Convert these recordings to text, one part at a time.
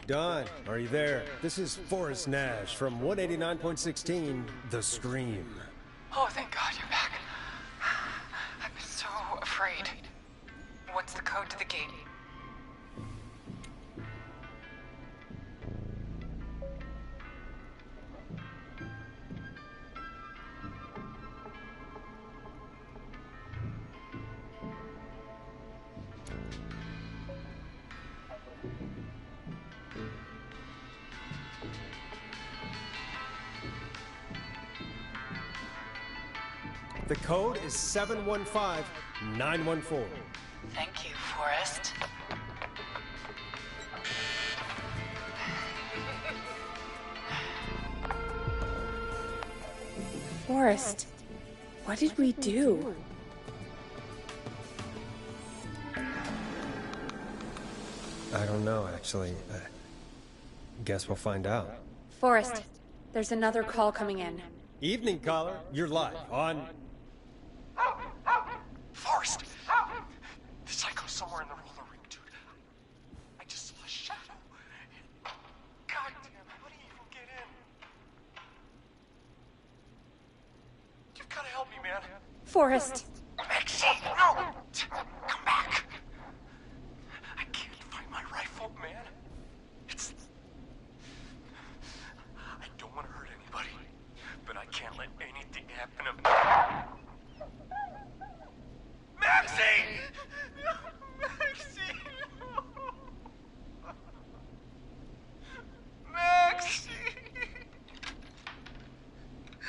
Don, are you there? This is Forrest Nash from 189.16, The Scream. Oh, thank God you're back. I've been so afraid. What's the code to the gate? The code is 715914. Thank you, Forrest. Forrest, what did we do? I don't know, actually. Guess we'll find out. Forrest, there's another call coming in. Evening, caller. You're live on... Forrest! The psycho's somewhere in the roller ring, dude. I just saw a shadow. God damn, how do you even get in? You've gotta help me, man. Forrest, Maxine, no! Come back! I can't find my rifle, man. It's... I don't want to hurt anybody, but I can't let anything happen to me. Maxine! Maxine! Maxine! You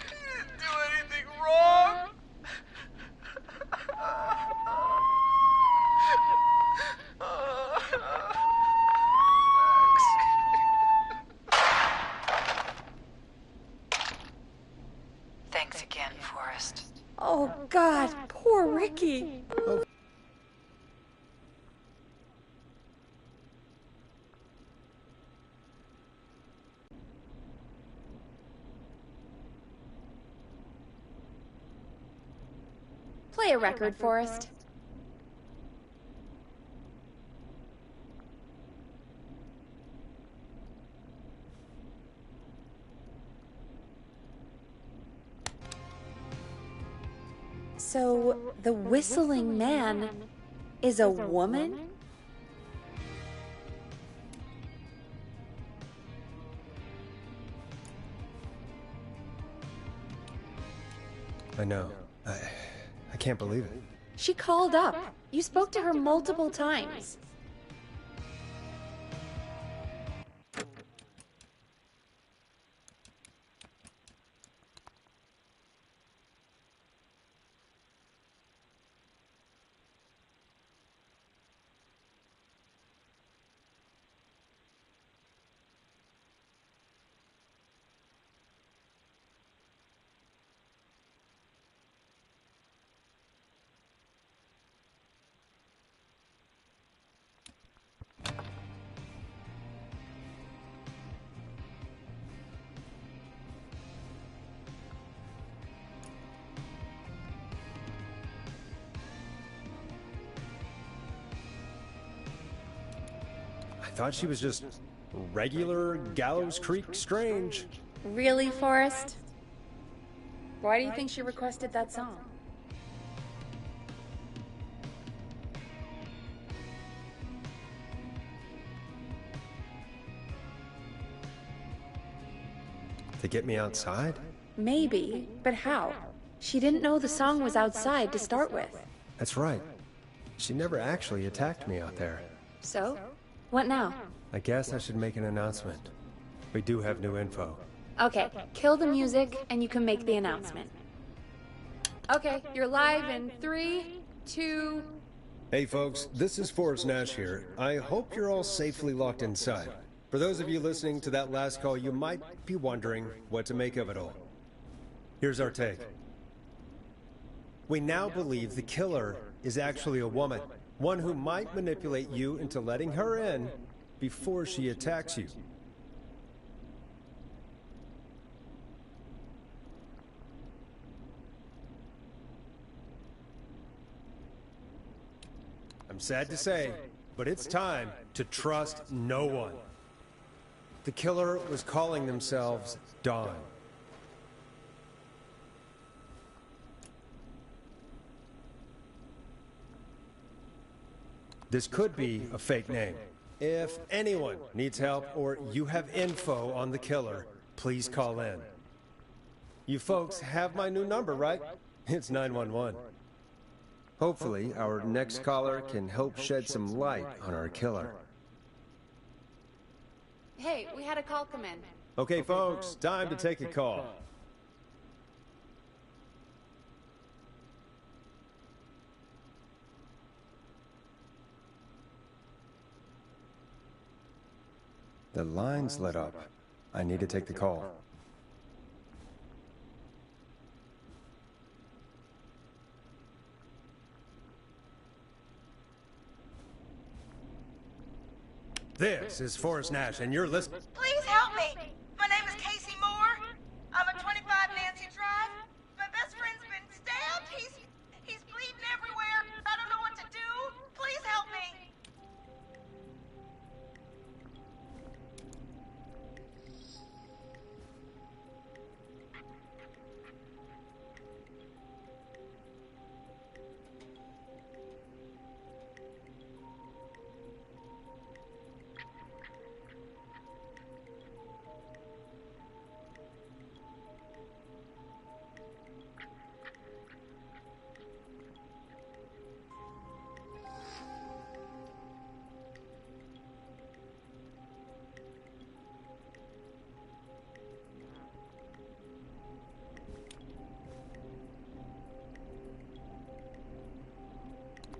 didn't do anything wrong! Thanks again, Forrest. oh God, poor Ricky. Play a record, Forrest. So, the whistling man is a woman? I know. I can't believe it. She called up. You spoke to her multiple times. I thought she was just regular Gallows Creek Strange. Really, Forrest? Why do you think she requested that song? To get me outside? Maybe, but how? She didn't know the song was outside to start with. That's right. She never actually attacked me out there. So? What now? I guess I should make an announcement. We do have new info. Okay, kill the music and you can make the announcement. Okay, you're live in 3, 2... Hey folks, this is Forrest Nash here. I hope you're all safely locked inside. For those of you listening to that last call, you might be wondering what to make of it all. Here's our take. We now believe the killer is actually a woman. One who might manipulate you into letting her in before she attacks you. I'm sad to say, but it's time to trust no one. The killer was calling themselves Dawn. This could be a fake name. If anyone needs help or you have info on the killer, please call in. You folks have my new number, right? It's 911. Hopefully, our next caller can help shed some light on our killer. Hey, we had a call come in. Okay, folks, time to take a call. The line's lit up. I need to take the call. This is Forrest Nash, and you're listening. Please help me. My name is Casey Moore. I'm at 25 Nancy Drive. My best friend's been stabbed. He's bleeding everywhere. I don't know what to do. Please help me.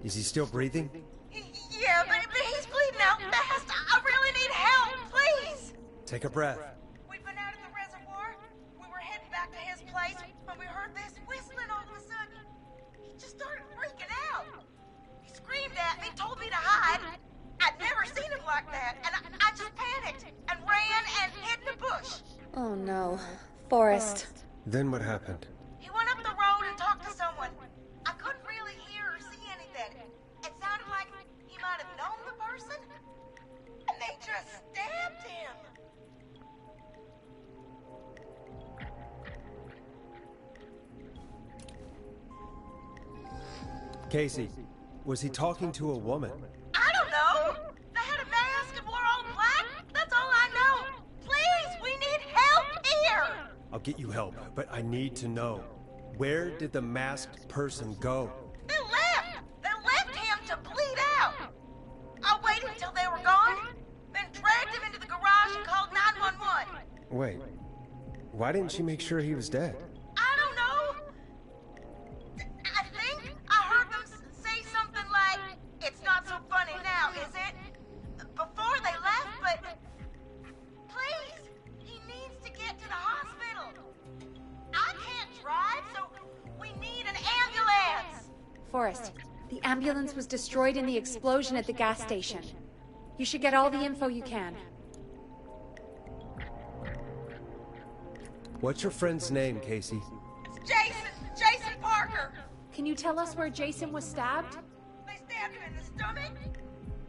Is he still breathing? Yeah, but he's bleeding out fast. I really need help, please. Take a breath. We've been out at the reservoir. We were heading back to his place when we heard this whistling all of a sudden. He just started freaking out. He screamed at me, told me to hide. I'd never seen him like that, and I just panicked and ran and hid in the bush. Oh no. Forrest. Then what happened? He went up the road and talked to someone. I couldn't really hear or see anything. It sounded like he might have known the person, and they just stabbed him. Casey, was he talking to a woman? I don't know. They had a mask and wore all black. That's all I know. Please, we need help here. I'll get you help, but I need to know. Where did the masked person go? They left. They left him to bleed out. I waited until they were gone, then dragged him into the garage and called 911. Wait, why didn't she make sure he was dead? I don't know. I think I heard them say something like, "It's not so funny now, is it?" Before they left, but please, he needs to get to the hospital. I can't drive, so we need an ambulance. Forrest, the ambulance was destroyed in the explosion at the gas station. You should get all the info you can. What's your friend's name, Casey? It's Jason Parker. Can you tell us where Jason was stabbed? They stabbed him in the stomach,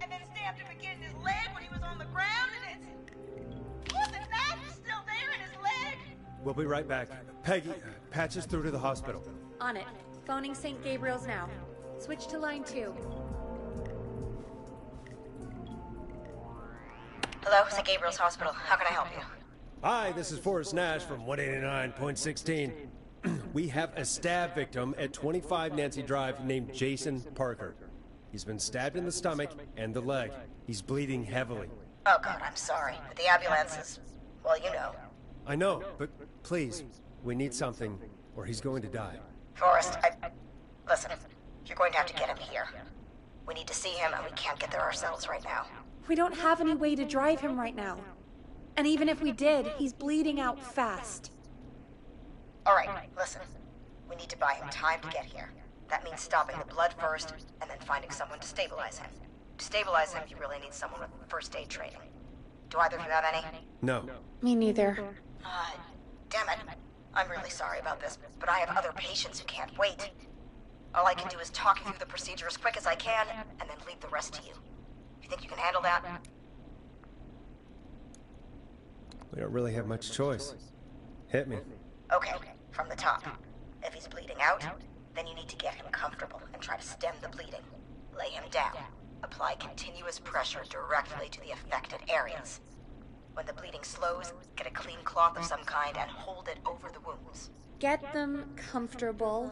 and then stabbed him again in his leg when he was on the ground, and the knife is still there in his leg. We'll be right back. Peggy, patch us through to the hospital. On it. Phoning St. Gabriel's now. Switch to line 2. Hello, St. Gabriel's Hospital. How can I help you? Hi, this is Forrest Nash from 189.16. We have a stab victim at 25 Nancy Drive named Jason Parker. He's been stabbed in the stomach and the leg. He's bleeding heavily. Oh, God, I'm sorry. But the ambulance is, well, you know. I know, but please, we need something, or he's going to die. Forrest, listen, you're going to have to get him here. We need to see him, and we can't get there ourselves right now. We don't have any way to drive him right now. And even if we did, he's bleeding out fast. All right, listen. We need to buy him time to get here. That means stopping the blood first, and then finding someone to stabilize him. To stabilize him, you really need someone with first aid training. Do either of you have any? No. Me neither. Damn it. I'm really sorry about this, but I have other patients who can't wait. All I can do is talk you through the procedure as quick as I can, and then leave the rest to you. You think you can handle that? We don't really have much choice. Hit me. Okay, from the top. If he's bleeding out, then you need to get him comfortable and try to stem the bleeding. Lay him down. Apply continuous pressure directly to the affected areas. When the bleeding slows, get a clean cloth of some kind and hold it over the wounds. Get them comfortable.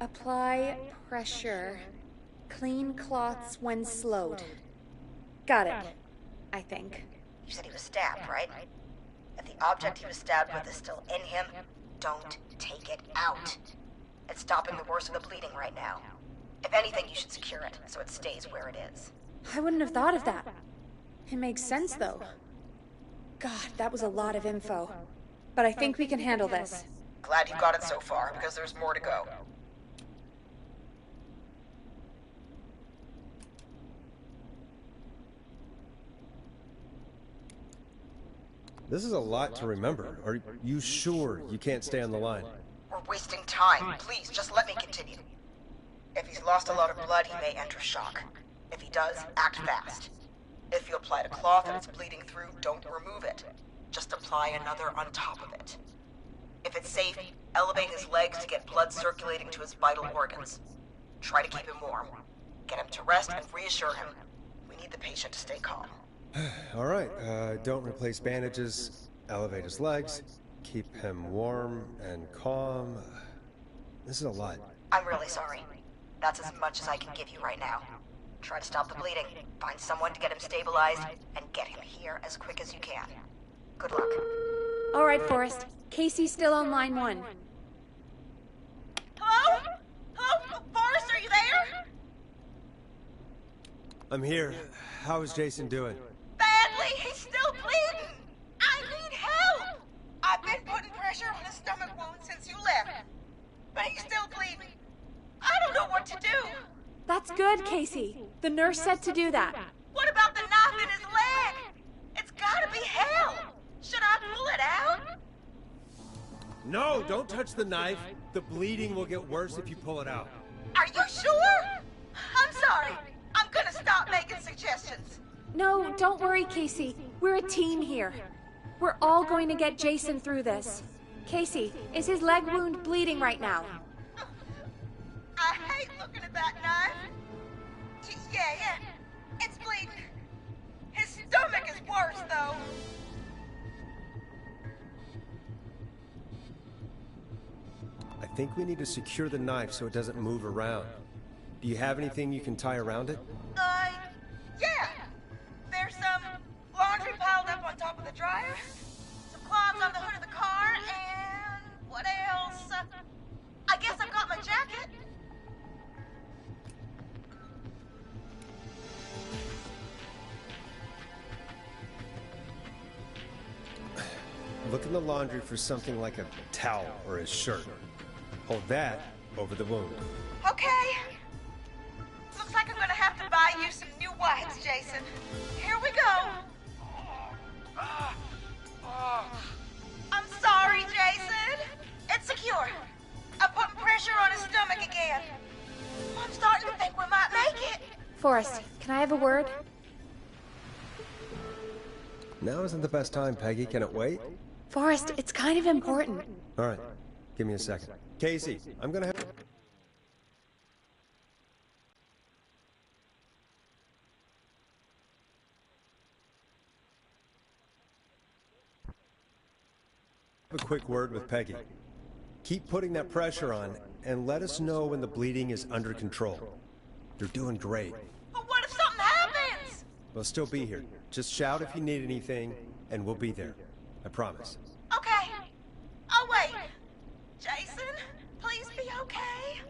Apply pressure. Clean cloths when slowed. Got it, I think. You said he was stabbed, right? If the object he was stabbed with is still in him, don't take it out. It's stopping the worst of the bleeding right now. If anything, you should secure it so it stays where it is. I wouldn't have thought of that. It makes sense, though. God, that was a lot of info. But I think we can handle this. Glad you got it so far, because there's more to go. This is a lot to remember. Are you sure you can't stay on the line? We're wasting time. Please, just let me continue. If he's lost a lot of blood, he may enter shock. If he does, act fast. If you applied a cloth and it's bleeding through, don't remove it. Just apply another on top of it. If it's safe, elevate his legs to get blood circulating to his vital organs. Try to keep him warm. Get him to rest and reassure him. We need the patient to stay calm. All right, don't replace bandages, elevate his legs, keep him warm and calm. This is a lot. I'm really sorry. That's as much as I can give you right now. Try to stop the bleeding, find someone to get him stabilized, and get him here as quick as you can. Good luck. All right, Forrest. Casey's still on line 1. Hello? Hello? Forrest, are you there? I'm here. How is Jason doing? Badly. He's still bleeding. I need help. I've been putting pressure on his stomach wound since you left. But he's still bleeding. I don't know what to do. That's good, Casey. The nurse said to do that. What about the knife in his leg? It's gotta be hell. Should I pull it out? No, don't touch the knife. The bleeding will get worse if you pull it out. Are you sure? I'm sorry. I'm gonna stop making suggestions. No, don't worry, Casey. We're a team here. We're all going to get Jason through this. Casey, is his leg wound bleeding right now? I hate looking at that knife. Yeah. It's bleeding. His stomach is worse, though. I think we need to secure the knife so it doesn't move around. Do you have anything you can tie around it? Yeah. There's some laundry piled up on top of the dryer, some cloths on the hood of the car, and what else? I guess I've got my jacket. Look in the laundry for something like a towel or a shirt. Hold that over the wound. Okay. Looks like I'm gonna have to buy you some new wipes, Jason. Here we go. I'm sorry, Jason. It's secure. I'm putting pressure on his stomach again. I'm starting to think we might make it. Forrest, can I have a word? Now isn't the best time, Peggy. Can it wait? Forrest, it's kind of important. All right, give me a second. Casey, I'm gonna have a quick word with Peggy. Keep putting that pressure on and let us know when the bleeding is under control. You're doing great. But what if something happens? We'll still be here. Just shout if you need anything, and we'll be there. I promise. Okay. I'll wait. Jason, please be okay.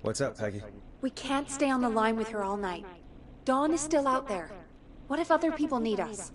What's up, Peggy? We can't stay on the line with her all night. Dawn is still out there. What if other people need us?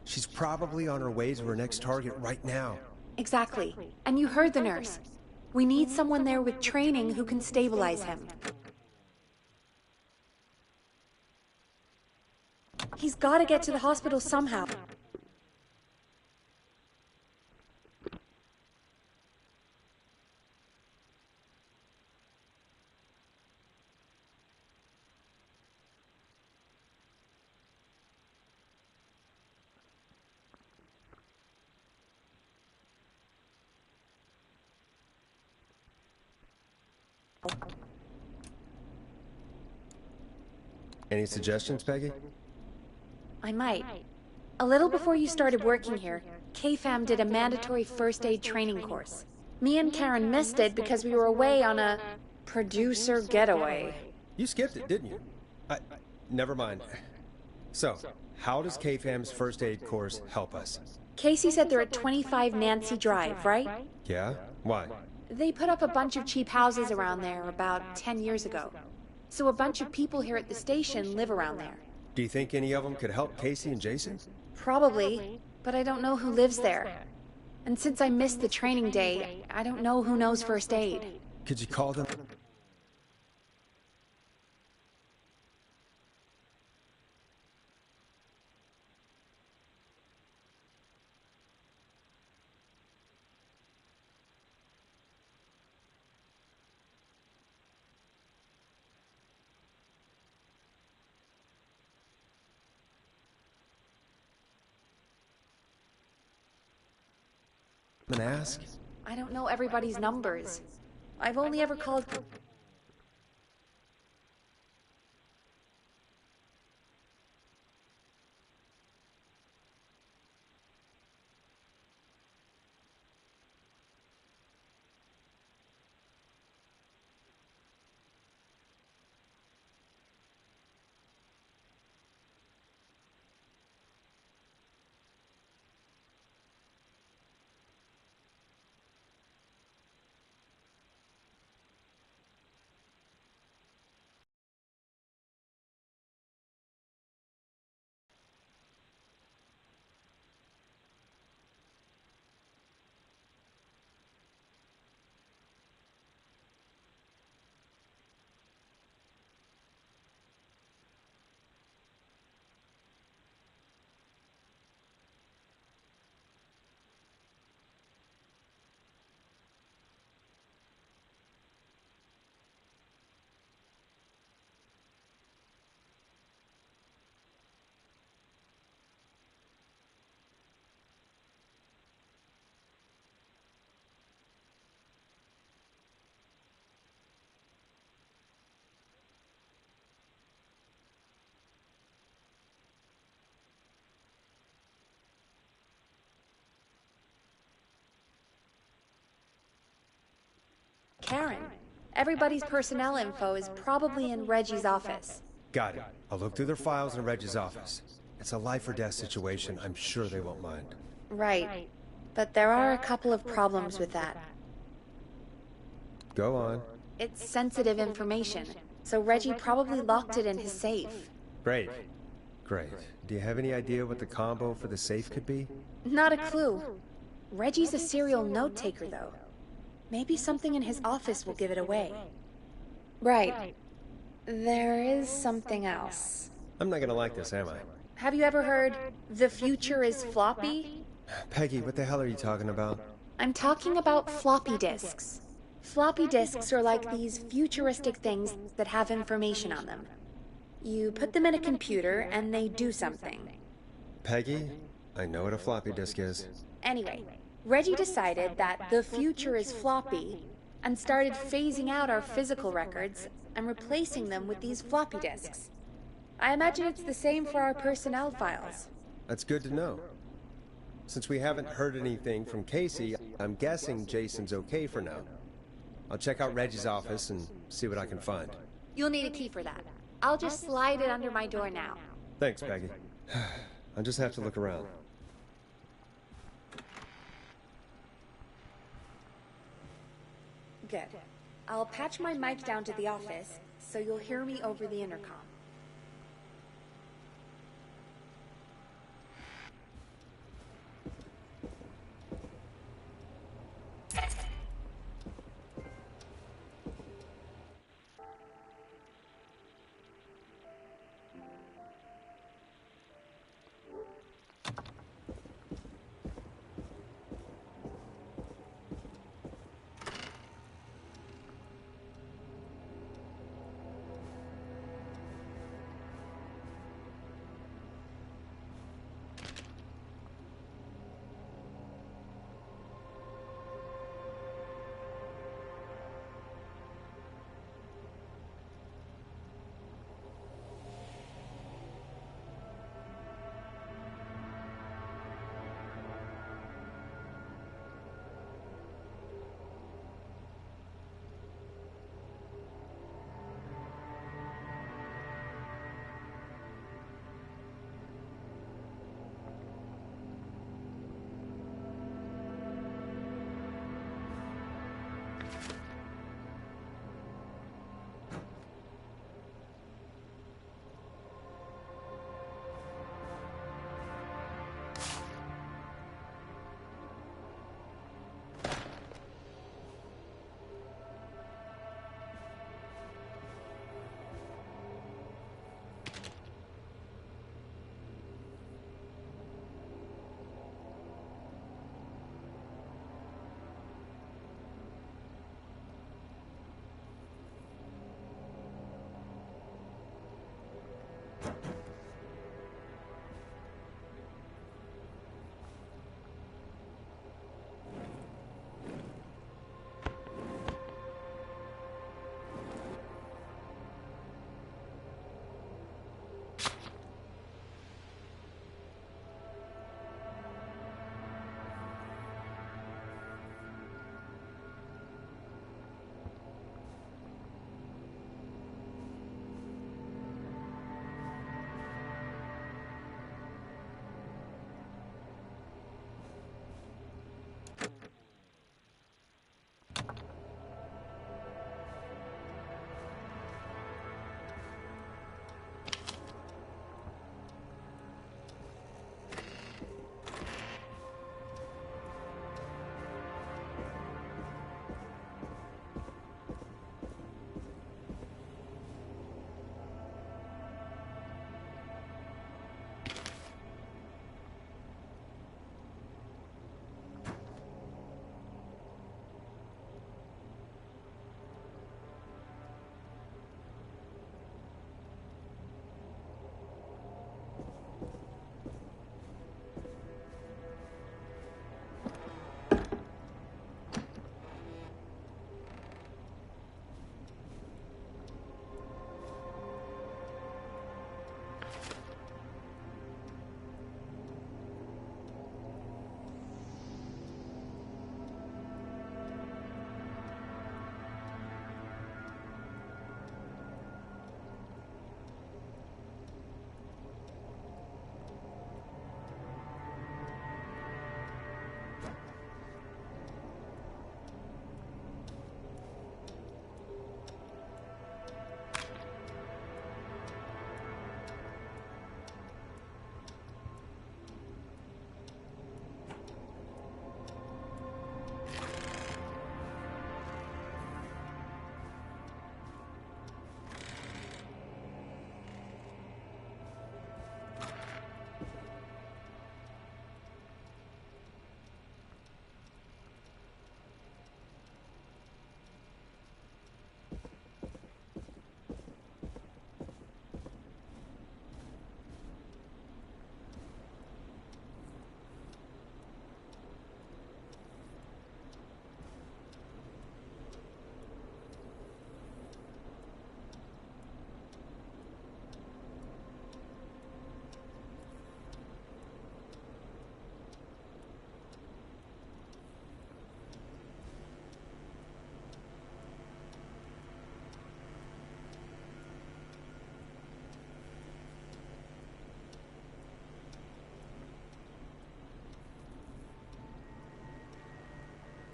She's probably on her way to her next target right now. Exactly. And you heard the nurse. We need someone there with training who can stabilize him. He's got to get to the hospital somehow. Any suggestions, Peggy? I might. A little before you started working here, KFAM did a mandatory first aid training course. Me and Karen missed it because we were away on a producer getaway. You skipped it, didn't you? Never mind. So, how does KFAM's first aid course help us? Casey said they're at 25 Nancy Drive, right? Yeah? Why? They put up a bunch of cheap houses around there about 10 years ago. So a bunch of people here at the station live around there. Do you think any of them could help Casey and Jason? Probably, but I don't know who lives there. And since I missed the training day, I don't know who knows first aid. Could you call them? And ask? I don't know everybody's numbers. I've only ever called... Karen. Everybody's personnel info is probably in Reggie's office. Got it. I'll look through their files in Reggie's office. It's a life or death situation. I'm sure they won't mind. Right. But there are a couple of problems with that. Go on. It's sensitive information, so Reggie probably locked it in his safe. Great. Great. Do you have any idea what the combo for the safe could be? Not a clue. Reggie's a serial note-taker, though. Maybe something in his office will give it away. Right. There is something else. I'm not gonna like this, am I? Have you ever heard, "The future is floppy"? Peggy, what the hell are you talking about? I'm talking about floppy disks. Floppy disks are like these futuristic things that have information on them. You put them in a computer and they do something. Peggy, I know what a floppy disk is. Anyway, Reggie decided that the future is floppy and started phasing out our physical records and replacing them with these floppy disks. I imagine it's the same for our personnel files. That's good to know. Since we haven't heard anything from Casey, I'm guessing Jason's okay for now. I'll check out Reggie's office and see what I can find. You'll need a key for that. I'll just slide it under my door now. Thanks, Peggy. I'll just have to look around. Good. I'll patch my mic down to the office, so you'll hear me over the intercom.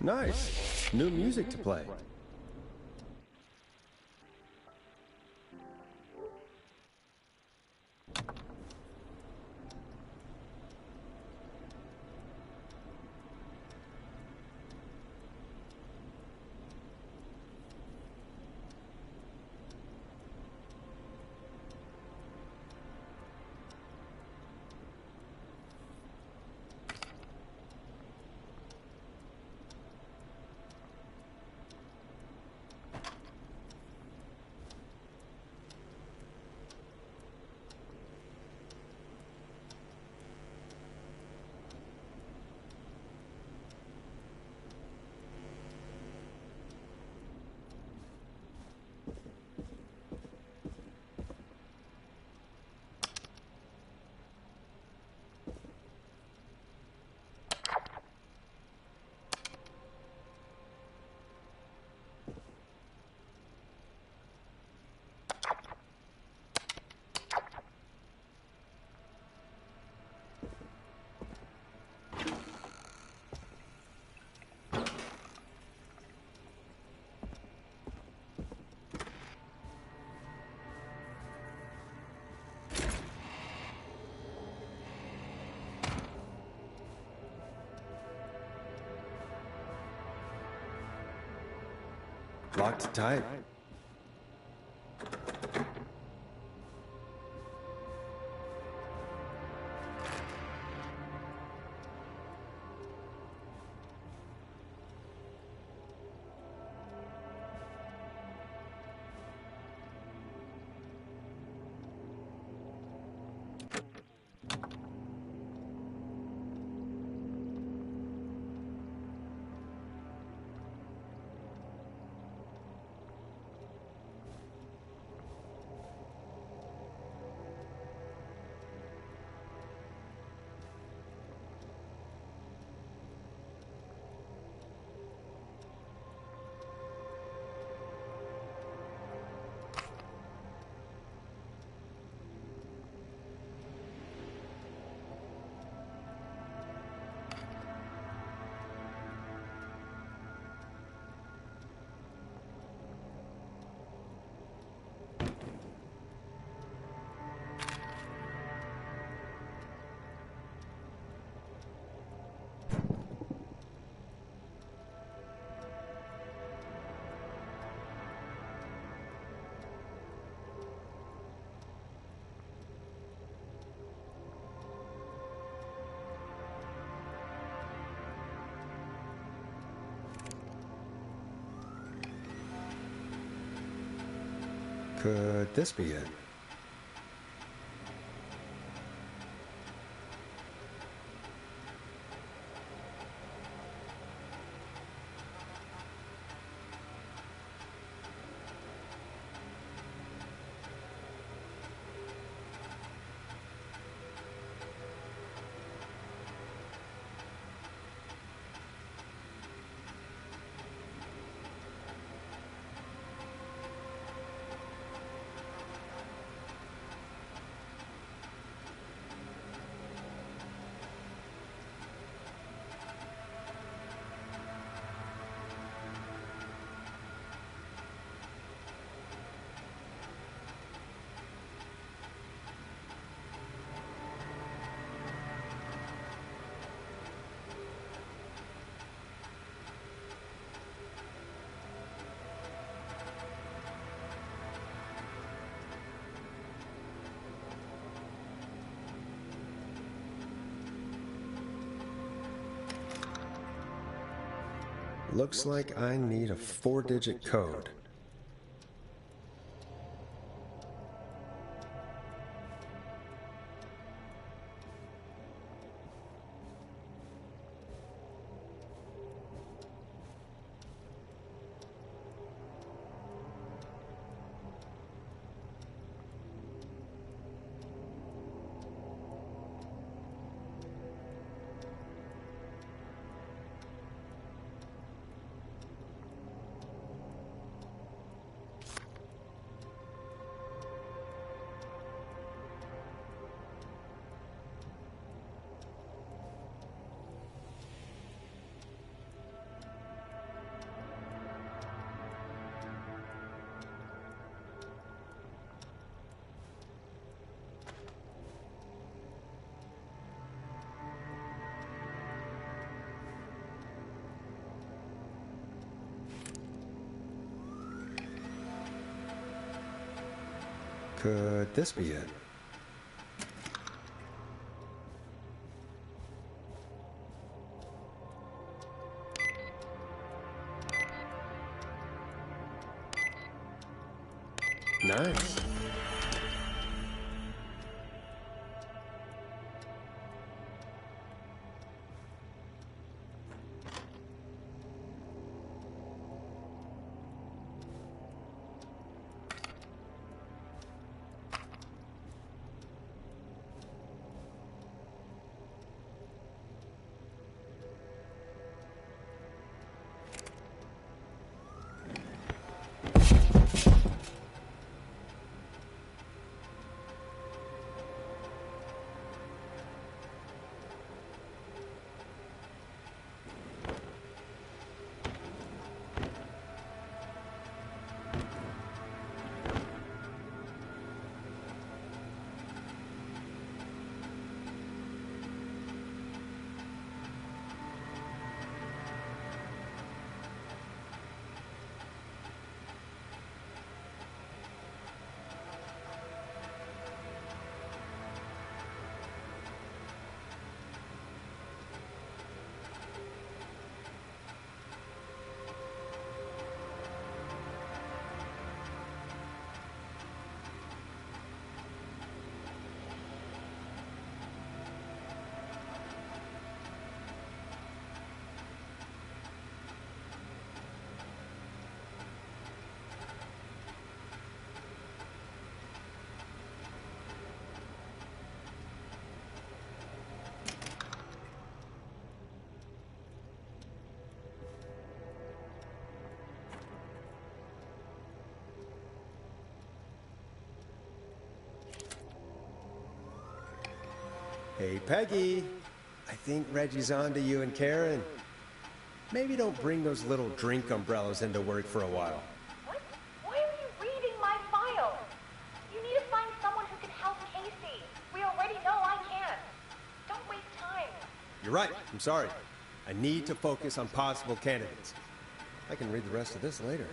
Nice. New music to play. Locked tight. Could this be it? Looks like I need a 4-digit code. Could this be it? Nice. Hey, Peggy. I think Reggie's on to you and Karen. Maybe don't bring those little drink umbrellas into work for a while. What? Why are you reading my file? You need to find someone who can help Casey. We already know I can't. Don't waste time. You're right. I'm sorry. I need to focus on possible candidates. I can read the rest of this later.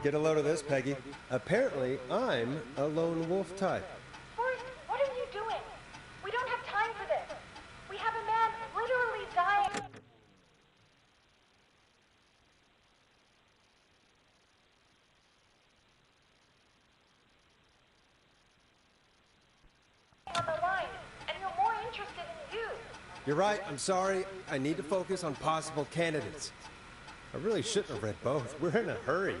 Get a load of this, Peggy. Apparently, I'm a lone wolf type. Forrest, what are you doing? We don't have time for this. We have a man literally dying on the line, and you're more interested in you. You're right, I'm sorry. I need to focus on possible candidates. I really shouldn't have read both. We're in a hurry.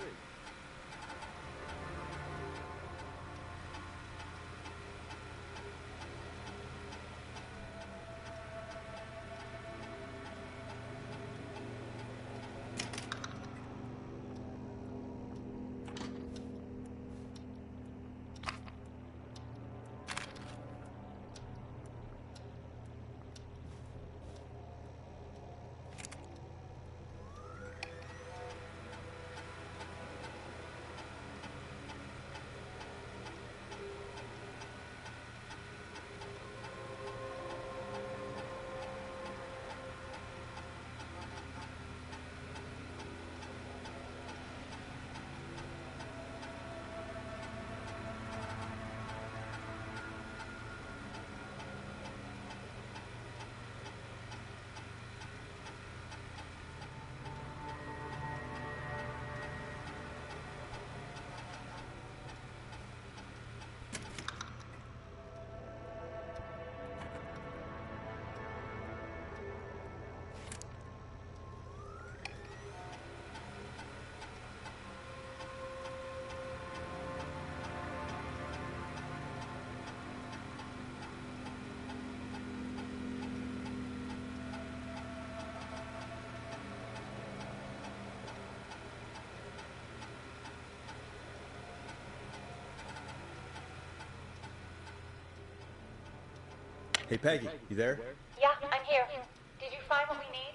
Hey, Peggy, you there? Yeah, I'm here. Did you find what we need?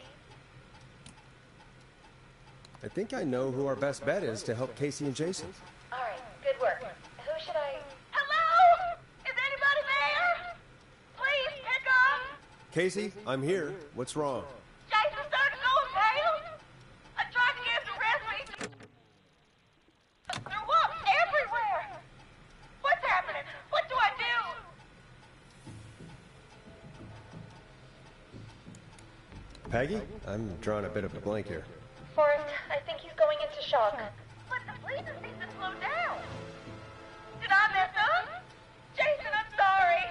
I think I know who our best bet is to help Casey and Jason. All right, good work. Who should I... Hello? Is anybody there? Please pick up. Casey, I'm here. What's wrong? Jason started going pale. I tried to get him to rest, but he threw up everywhere. What's happening? What do I do? Peggy? I'm drawing a bit of a blank here. Forrest, I think he's going into shock. But the breathing seems to slow down. Did I mess up? Jason, I'm sorry.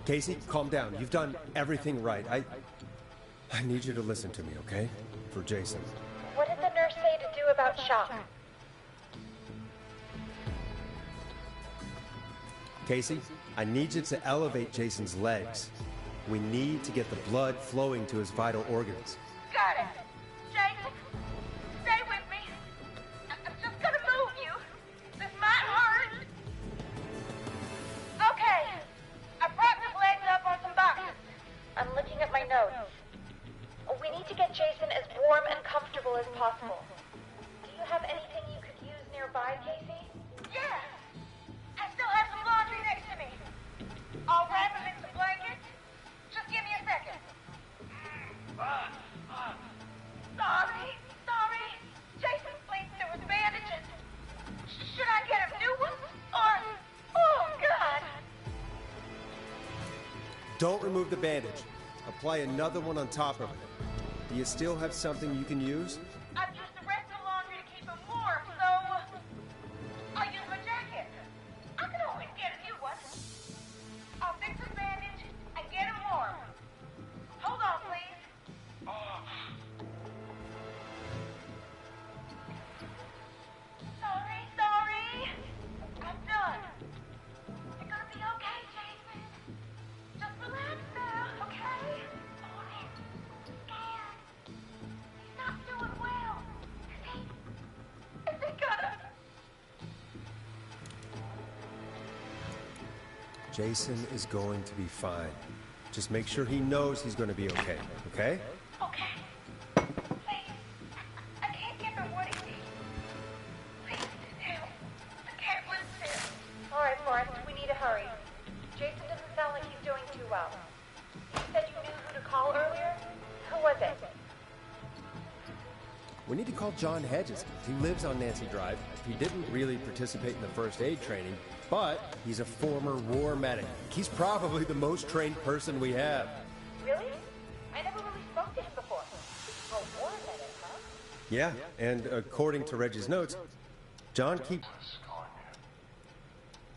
Casey, calm down. You've done everything right. I need you to listen to me, okay? For Jason. What did the nurse say to do about shock? Casey, I need you to elevate Jason's legs. We need to get the blood flowing to his vital organs. Got it. Jason, stay with me. I'm just gonna move you. This might hurt. Okay. I propped his legs up on some boxes. I'm looking at my notes. We need to get Jason as warm and comfortable as possible. Do you have anything you could use nearby, Casey? Yeah. I still have some laundry next to me. I'll wrap him in some blankets. Just give me a second. Sorry. Jason's bleeding through his bandages. Should I get him new ones? Or... Oh, God. Don't remove the bandage. Apply another one on top of it. Do you still have something you can use? I've used the rest of the laundry to keep him warm, so... I'll use my jacket. I can always get a new one. I'll fix his bandage and get him warm. Hold on, please. Sorry. I'm done. You're gonna be okay, Jason. Just relax now, okay? Oh, he's scared. He's not doing well. Is he gonna... Jason is going to be fine. Just make sure he knows he's going to be okay, okay? Okay. Please. I can't give him what he needs. Please, help. I can't lose him. All right, Forrest, we need to hurry. Jason doesn't sound like he's doing too well. You said you knew who to call earlier? Who was it? We need to call John Hedges. He lives on Nancy Drive. He didn't really participate in the first aid training, but he's a former war medic. He's probably the most trained person we have. Really? I never really spoke to him before. A war medic, huh? Yeah, and according to Reggie's notes, John keeps...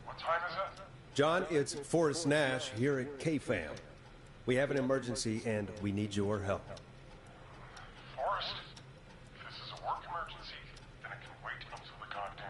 What time is it? John, it's Forrest Nash here at K-Fam. We have an emergency and we need your help. Forrest? If this is a work emergency, then it can wait until the goddamn